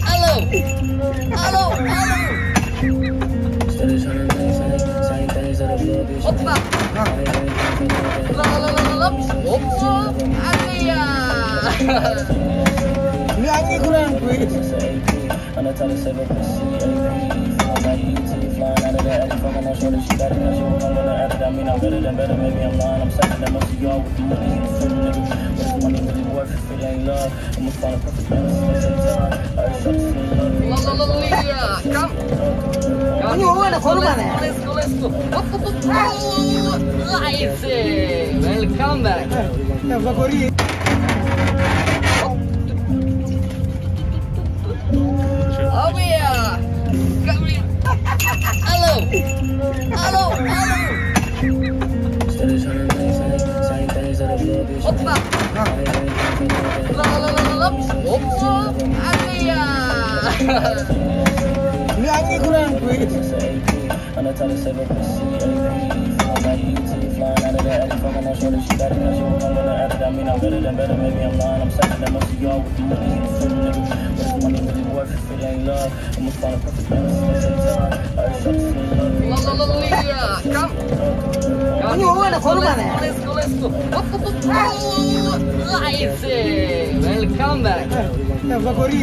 Halo. Halo, halo. Hoppa. Hop. Alia. Nyanyi kurang gue. Ini mana korban ya? Let's go. Nice. Welcome back. Oh yeah. Halo. Halo, halo. Hoppa. Hop. Alia. Nyanyi kurang gue. Ini mana korban ya? Let's go. Nice. Welcome back.